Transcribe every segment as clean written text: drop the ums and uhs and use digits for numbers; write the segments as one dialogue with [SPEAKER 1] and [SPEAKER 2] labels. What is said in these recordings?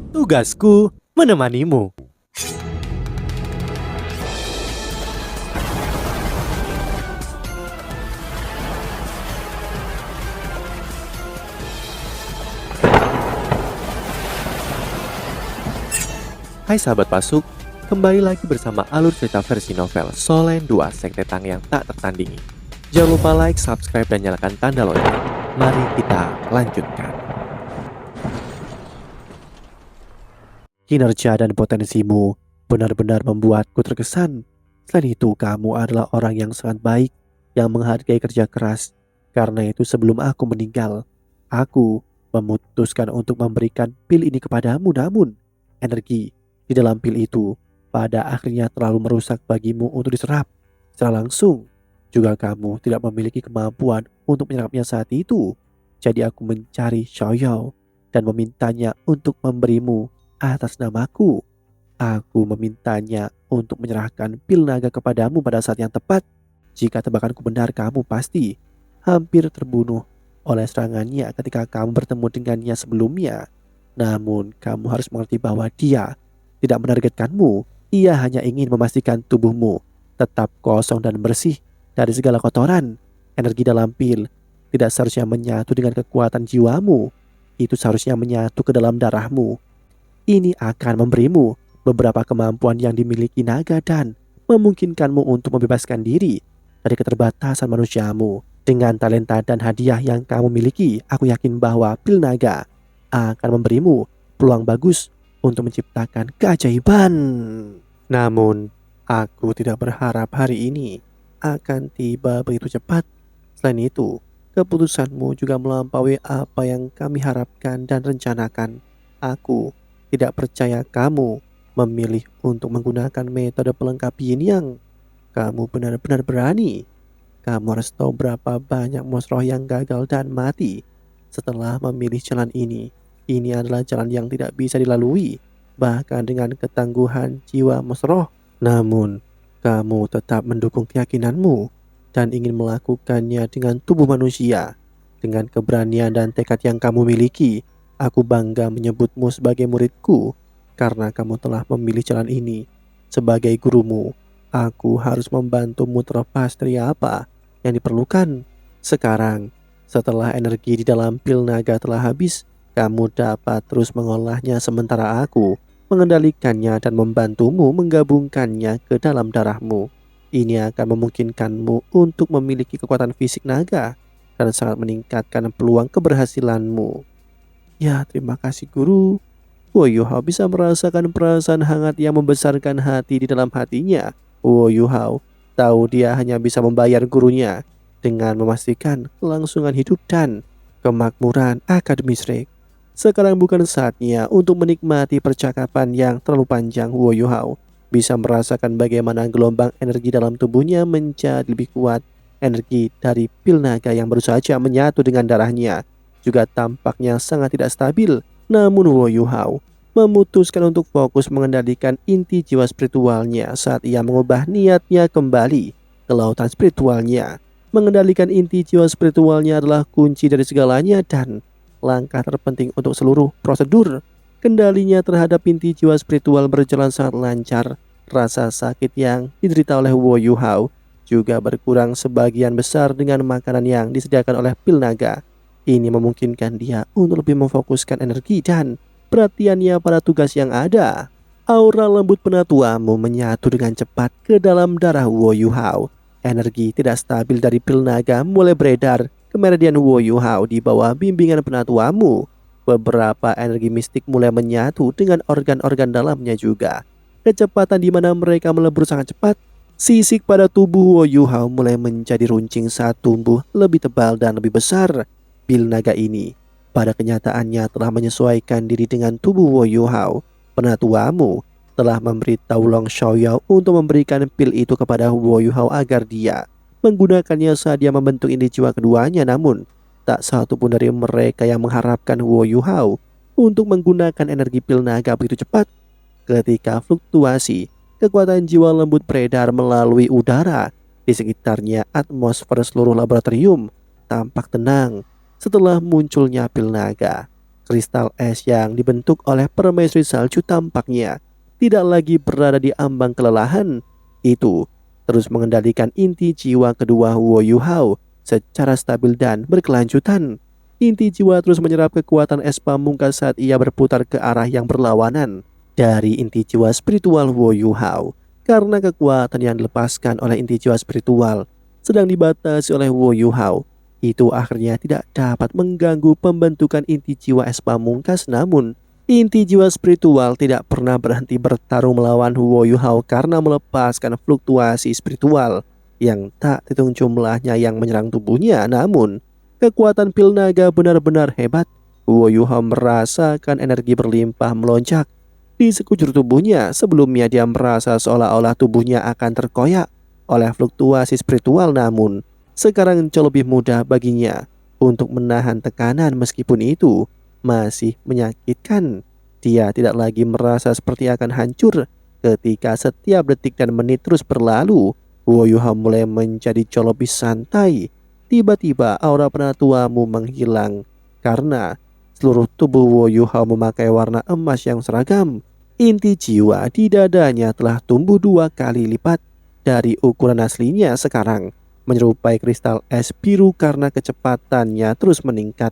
[SPEAKER 1] Tugasku menemanimu. Hai sahabat Pasuk, kembali lagi bersama alur cerita versi novel Solen 2 Sekte Tang yang tak tertandingi. Jangan lupa like, subscribe, dan nyalakan tanda lonceng. Mari kita lanjutkan. Kinerja dan potensimu benar-benar membuatku terkesan. Selain itu, kamu adalah orang yang sangat baik, yang menghargai kerja keras. Karena itu sebelum aku meninggal, aku memutuskan untuk memberikan pil ini kepadamu. Namun, energi di dalam pil itu pada akhirnya terlalu merusak bagimu untuk diserap secara langsung. Juga kamu tidak memiliki kemampuan untuk menyerapnya saat itu. Jadi aku mencari Xiaoyao dan memintanya untuk memberimu atas namaku. Aku memintanya untuk menyerahkan pil naga kepadamu pada saat yang tepat. Jika tebakanku benar, kamu pasti hampir terbunuh oleh serangannya ketika kamu bertemu dengannya sebelumnya. Namun kamu harus mengerti bahwa dia tidak menargetkanmu. Ia hanya ingin memastikan tubuhmu tetap kosong dan bersih dari segala kotoran. Energi dalam pil tidak seharusnya menyatu dengan kekuatan jiwamu. Itu seharusnya menyatu ke dalam darahmu. Ini akan memberimu beberapa kemampuan yang dimiliki naga dan memungkinkanmu untuk membebaskan diri dari keterbatasan manusiamu. Dengan talenta dan hadiah yang kamu miliki, aku yakin bahwa pil naga akan memberimu peluang bagus untuk menciptakan keajaiban. Namun, aku tidak berharap hari ini akan tiba begitu cepat. Selain itu, keputusanmu juga melampaui apa yang kami harapkan dan rencanakan. Aku tidak percaya kamu memilih untuk menggunakan metode pelengkap yin yang. Kamu benar-benar berani. Kamu harus tahu berapa banyak mosroh yang gagal dan mati setelah memilih jalan ini. Ini adalah jalan yang tidak bisa dilalui, bahkan dengan ketangguhan jiwa mosroh. Namun, kamu tetap mendukung keyakinanmu dan ingin melakukannya dengan tubuh manusia. Dengan keberanian dan tekad yang kamu miliki, aku bangga menyebutmu sebagai muridku karena kamu telah memilih jalan ini. Sebagai gurumu, aku harus membantumu terlepas dari apa yang diperlukan. Sekarang, setelah energi di dalam pil naga telah habis, kamu dapat terus mengolahnya sementara aku mengendalikannya dan membantumu menggabungkannya ke dalam darahmu. Ini akan memungkinkanmu untuk memiliki kekuatan fisik naga dan sangat meningkatkan peluang keberhasilanmu. Ya, terima kasih guru. Wo Yuhao bisa merasakan perasaan hangat yang membesarkan hati di dalam hatinya. Wo Yuhao tahu dia hanya bisa membayar gurunya dengan memastikan kelangsungan hidup dan kemakmuran akademis Rex. Sekarang bukan saatnya untuk menikmati percakapan yang terlalu panjang. Wo Yuhao bisa merasakan bagaimana gelombang energi dalam tubuhnya menjadi lebih kuat. Energi dari pil naga yang baru saja menyatu dengan darahnya juga tampaknya sangat tidak stabil. Namun Wo Yuhao memutuskan untuk fokus mengendalikan inti jiwa spiritualnya saat ia mengubah niatnya kembali ke lautan spiritualnya. Mengendalikan inti jiwa spiritualnya adalah kunci dari segalanya dan langkah terpenting untuk seluruh prosedur. Kendalinya terhadap inti jiwa spiritual berjalan sangat lancar. Rasa sakit yang diderita oleh Wo Yuhao juga berkurang sebagian besar dengan makanan yang disediakan oleh pil naga. Ini memungkinkan dia untuk lebih memfokuskan energi dan perhatiannya pada tugas yang ada. Aura lembut penatuamu menyatu dengan cepat ke dalam darah Wo Yuhao. Energi tidak stabil dari pil naga mulai beredar ke meridian Wo Yuhao di bawah bimbingan penatuamu. Beberapa energi mistik mulai menyatu dengan organ-organ dalamnya juga. Kecepatan di mana mereka melebur sangat cepat. Sisik pada tubuh Wo Yuhao mulai menjadi runcing saat tumbuh lebih tebal dan lebih besar. Pil naga ini pada kenyataannya telah menyesuaikan diri dengan tubuh Wo Yuhao. Penatuamu telah memberitahu Long Xiaoyao untuk memberikan pil itu kepada Wo Yuhao agar dia menggunakannya saat dia membentuk inti jiwa keduanya. Namun tak satu pun dari mereka yang mengharapkan Wo Yuhao untuk menggunakan energi pil naga begitu cepat. Ketika fluktuasi kekuatan jiwa lembut beredar melalui udara di sekitarnya, atmosfer seluruh laboratorium tampak tenang setelah munculnya pil naga. Kristal es yang dibentuk oleh permaisuri salju tampaknya tidak lagi berada di ambang kelelahan. Itu terus mengendalikan inti jiwa kedua Wo Yuhao secara stabil dan berkelanjutan. Inti jiwa terus menyerap kekuatan es pamungkas saat ia berputar ke arah yang berlawanan dari inti jiwa spiritual Wo Yuhao. Karena kekuatan yang dilepaskan oleh inti jiwa spiritual sedang dibatasi oleh Wo Yuhao, itu akhirnya tidak dapat mengganggu pembentukan inti jiwa es pamungkas. Namun inti jiwa spiritual tidak pernah berhenti bertarung melawan Wo Yuhao karena melepaskan fluktuasi spiritual yang tak hitung jumlahnya yang menyerang tubuhnya. Namun kekuatan pil naga benar-benar hebat. Wo Yuhao merasakan energi berlimpah melonjak di sekujur tubuhnya. Sebelumnya dia merasa seolah-olah tubuhnya akan terkoyak oleh fluktuasi spiritual, namun sekarang jauh lebih mudah baginya untuk menahan tekanan meskipun itu masih menyakitkan. Dia tidak lagi merasa seperti akan hancur ketika setiap detik dan menit terus berlalu. Wo Yuhao mulai menjadi jauh lebih santai. Tiba-tiba aura penatuamu menghilang karena seluruh tubuh Wo Yuhao memakai warna emas yang seragam. Inti jiwa di dadanya telah tumbuh 2 kali lipat dari ukuran aslinya, sekarang menyerupai kristal es biru karena kecepatannya terus meningkat.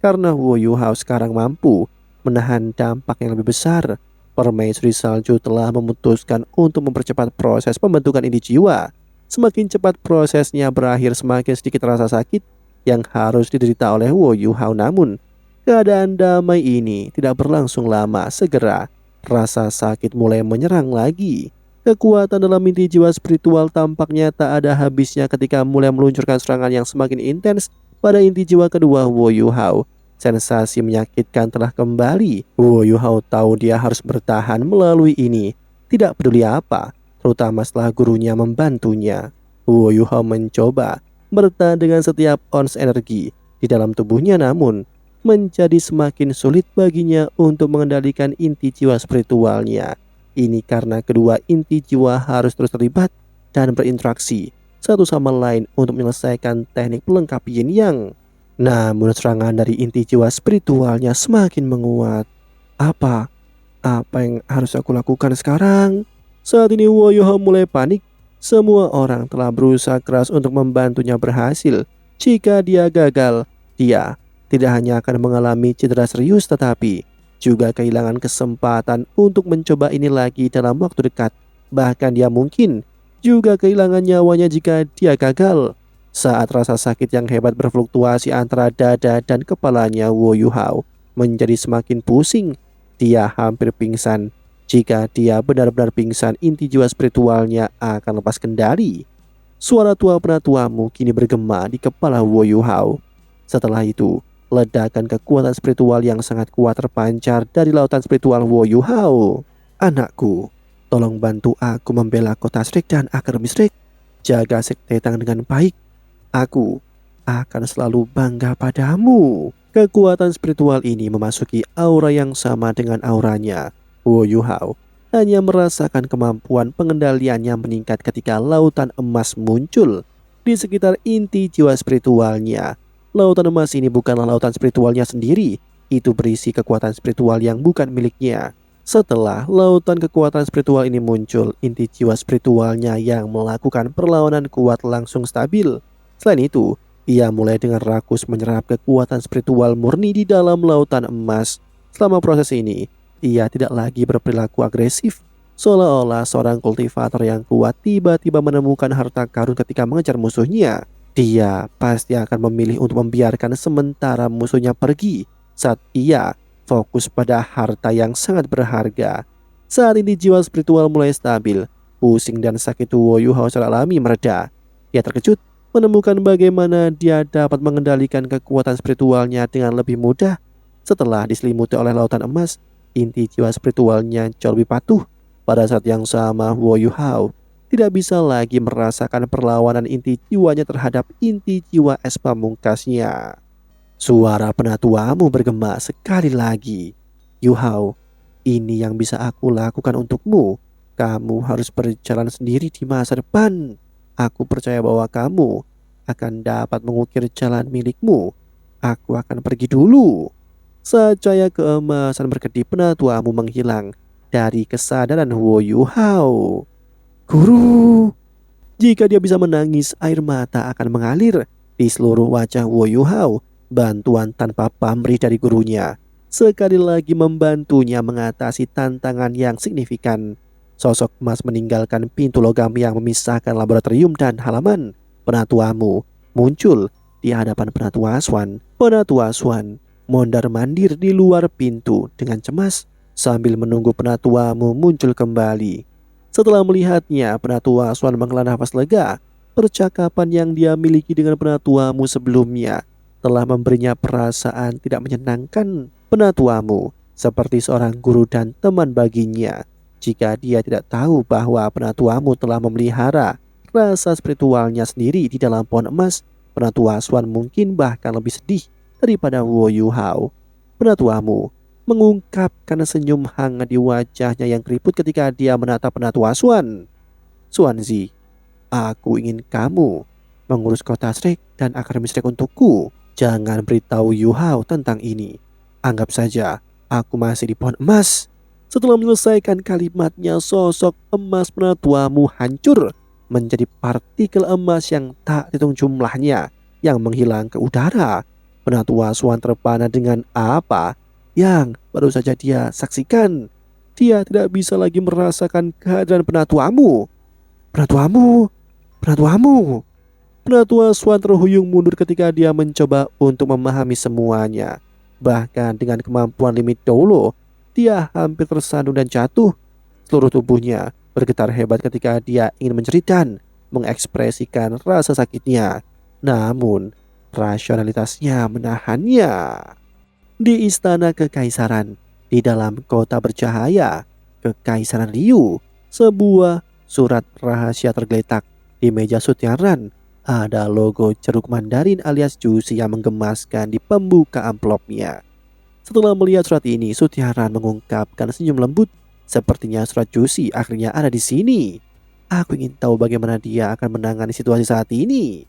[SPEAKER 1] Karena Wo Yuhao sekarang mampu menahan dampak yang lebih besar, permaisuri salju telah memutuskan untuk mempercepat proses pembentukan inti jiwa. Semakin cepat prosesnya berakhir, semakin sedikit rasa sakit yang harus diderita oleh Wo Yuhao. Namun keadaan damai ini tidak berlangsung lama. Segera rasa sakit mulai menyerang lagi. Kekuatan dalam inti jiwa spiritual tampaknya tak ada habisnya ketika mulai meluncurkan serangan yang semakin intens pada inti jiwa kedua Wo Yuhao. Sensasi menyakitkan telah kembali. Wo Yuhao tahu dia harus bertahan melalui ini, tidak peduli apa, terutama setelah gurunya membantunya. Wo Yuhao mencoba bertahan dengan setiap ons energi di dalam tubuhnya, namun menjadi semakin sulit baginya untuk mengendalikan inti jiwa spiritualnya. Ini karena kedua inti jiwa harus terus terlibat dan berinteraksi satu sama lain untuk menyelesaikan teknik pelengkap yin yang. Namun serangan dari inti jiwa spiritualnya semakin menguat. Apa yang harus aku lakukan sekarang? Saat ini Wo Yuhao mulai panik. Semua orang telah berusaha keras untuk membantunya berhasil. Jika dia gagal, dia tidak hanya akan mengalami cedera serius, tetapi juga kehilangan kesempatan untuk mencoba ini lagi dalam waktu dekat. Bahkan dia mungkin juga kehilangan nyawanya jika dia gagal. Saat rasa sakit yang hebat berfluktuasi antara dada dan kepalanya Wo Yuhao menjadi semakin pusing. Dia hampir pingsan. Jika dia benar-benar pingsan, inti jiwa spiritualnya akan lepas kendali. Suara tua penatuamu kini bergema di kepala Wo Yuhao. Setelah itu, ledakan kekuatan spiritual yang sangat kuat terpancar dari lautan spiritual Wo Yuhao. Anakku, tolong bantu aku membela kota Shrek dan Akar Shrek. Jaga sekte Tang dengan baik. Aku akan selalu bangga padamu. Kekuatan spiritual ini memasuki aura yang sama dengan auranya. Wo Yuhao hanya merasakan kemampuan pengendaliannya meningkat ketika lautan emas muncul di sekitar inti jiwa spiritualnya. Lautan emas ini bukanlah lautan spiritualnya sendiri, itu berisi kekuatan spiritual yang bukan miliknya. Setelah lautan kekuatan spiritual ini muncul, inti jiwa spiritualnya yang melakukan perlawanan kuat langsung stabil. Selain itu, ia mulai dengan rakus menyerap kekuatan spiritual murni di dalam lautan emas. Selama proses ini, ia tidak lagi berperilaku agresif, seolah-olah seorang kultivator yang kuat tiba-tiba menemukan harta karun ketika mengejar musuhnya. Dia pasti akan memilih untuk membiarkan sementara musuhnya pergi saat ia fokus pada harta yang sangat berharga. Saat ini jiwa spiritual mulai stabil, pusing dan sakit Wo Yuhao secara alami mereda. Dia terkejut menemukan bagaimana dia dapat mengendalikan kekuatan spiritualnya dengan lebih mudah. Setelah diselimuti oleh lautan emas, inti jiwa spiritualnya jauh lebih patuh. Pada saat yang sama, Wo Yuhao tidak bisa lagi merasakan perlawanan inti jiwanya terhadap inti jiwa es pamungkasnya. Suara penatuamu bergema sekali lagi. Yuhao, ini yang bisa aku lakukan untukmu. Kamu harus berjalan sendiri di masa depan. Aku percaya bahwa kamu akan dapat mengukir jalan milikmu. Aku akan pergi dulu. Saat cahaya keemasan berkedip, penatuamu menghilang dari kesadaran Wo Yuhao. Guru! Jika dia bisa menangis, air mata akan mengalir di seluruh wajah Wo Yuhao. Bantuan tanpa pamrih dari gurunya sekali lagi membantunya mengatasi tantangan yang signifikan. Sosok emas meninggalkan pintu logam yang memisahkan laboratorium dan halaman. Penatuamu muncul di hadapan Penatua Aswan. Penatua Aswan mondar-mandir di luar pintu dengan cemas sambil menunggu penatuamu muncul kembali. Setelah melihatnya, Penatua Aswan menghela nafas lega. Percakapan yang dia miliki dengan penatuamu sebelumnya telah memberinya perasaan tidak menyenangkan. Penatuamu seperti seorang guru dan teman baginya. Jika dia tidak tahu bahwa penatuamu telah memelihara rasa spiritualnya sendiri di dalam pohon emas, Penatua Aswan mungkin bahkan lebih sedih daripada Wo Yuhao. Penatuamu mengungkapkan senyum hangat di wajahnya yang keriput ketika dia menatap Penatua Aswan. Swanzi, aku ingin kamu mengurus kota Shrek dan akademi Shrek untukku. Jangan beritahu Yuhao tentang ini. Anggap saja aku masih di pohon emas. Setelah menyelesaikan kalimatnya, sosok emas penatuamu hancur menjadi partikel emas yang tak hitung jumlahnya yang menghilang ke udara. Penatua Swan terpana dengan apa yang baru saja dia saksikan. Dia tidak bisa lagi merasakan kehadiran penatuamu. Penatuamu, penatuamu. Penatua Swan terhuyung mundur ketika dia mencoba untuk memahami semuanya. Bahkan dengan kemampuan limit Doulo, dia hampir tersandung dan jatuh. Seluruh tubuhnya bergetar hebat ketika dia ingin menjerit dan mengekspresikan rasa sakitnya. Namun, rasionalitasnya menahannya. Di istana kekaisaran, di dalam kota bercahaya, Kekaisaran Ryu, sebuah surat rahasia tergeletak di meja Sutiaran. Ada logo jeruk mandarin alias juicy yang menggemaskan di pembuka amplopnya. Setelah melihat surat ini, Sutiaran mengungkapkan senyum lembut. Sepertinya surat juicy akhirnya ada di sini. Aku ingin tahu bagaimana dia akan menangani situasi saat ini.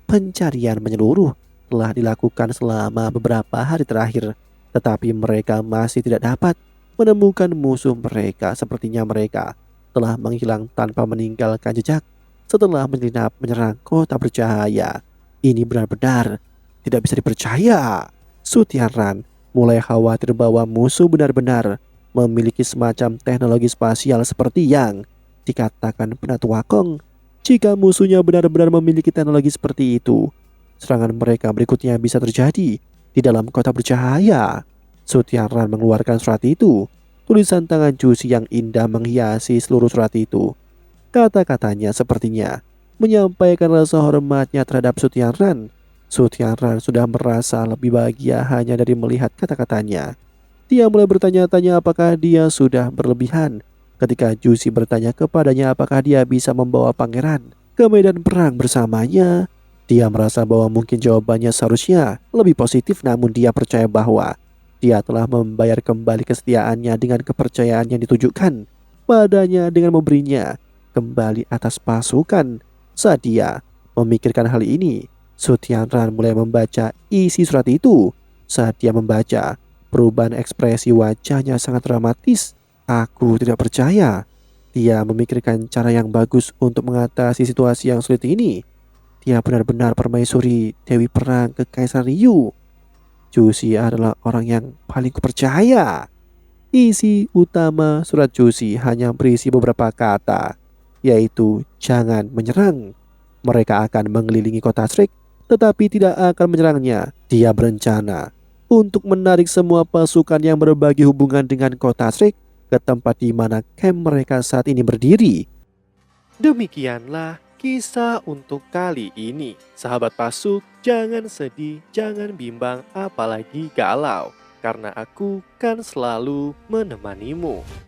[SPEAKER 1] Pencarian menyeluruh telah dilakukan selama beberapa hari terakhir, tetapi mereka masih tidak dapat menemukan musuh mereka. Sepertinya mereka telah menghilang tanpa meninggalkan jejak setelah menyelinap menyerang kota bercahaya. Ini benar-benar tidak bisa dipercaya. Sutiaran mulai khawatir bahwa musuh benar-benar memiliki semacam teknologi spasial seperti yang dikatakan Penatua Kong. Jika musuhnya benar-benar memiliki teknologi seperti itu, serangan mereka berikutnya bisa terjadi di dalam kota bercahaya. Sutiaran mengeluarkan surat itu. Tulisan tangan Juicy yang indah menghiasi seluruh surat itu. Kata-katanya sepertinya menyampaikan rasa hormatnya terhadap Sutiaran. Sutiaran sudah merasa lebih bahagia hanya dari melihat kata-katanya. Dia mulai bertanya-tanya apakah dia sudah berlebihan ketika Juicy bertanya kepadanya apakah dia bisa membawa pangeran ke medan perang bersamanya. Dia merasa bahwa mungkin jawabannya seharusnya lebih positif, namun dia percaya bahwa dia telah membayar kembali kesetiaannya dengan kepercayaan yang ditujukan padanya dengan memberinya kembali atas pasukan. Saat dia memikirkan hal ini, Sutiaran mulai membaca isi surat itu. Saat dia membaca, perubahan ekspresi wajahnya sangat dramatis. Aku tidak percaya. Dia memikirkan cara yang bagus untuk mengatasi situasi yang sulit ini. Dia benar-benar permaisuri Dewi Perang Kekaisaran Ryu. Juicy adalah orang yang paling kupercaya. Isi utama surat Juicy hanya berisi beberapa kata, yaitu jangan menyerang. Mereka akan mengelilingi kota Shrek, tetapi tidak akan menyerangnya. Dia berencana untuk menarik semua pasukan yang berbagi hubungan dengan kota Shrek ke tempat di mana camp mereka saat ini berdiri. Demikianlah kisah untuk kali ini. Sahabat Pasuk, jangan sedih, jangan bimbang, apalagi galau, karena aku kan selalu menemanimu.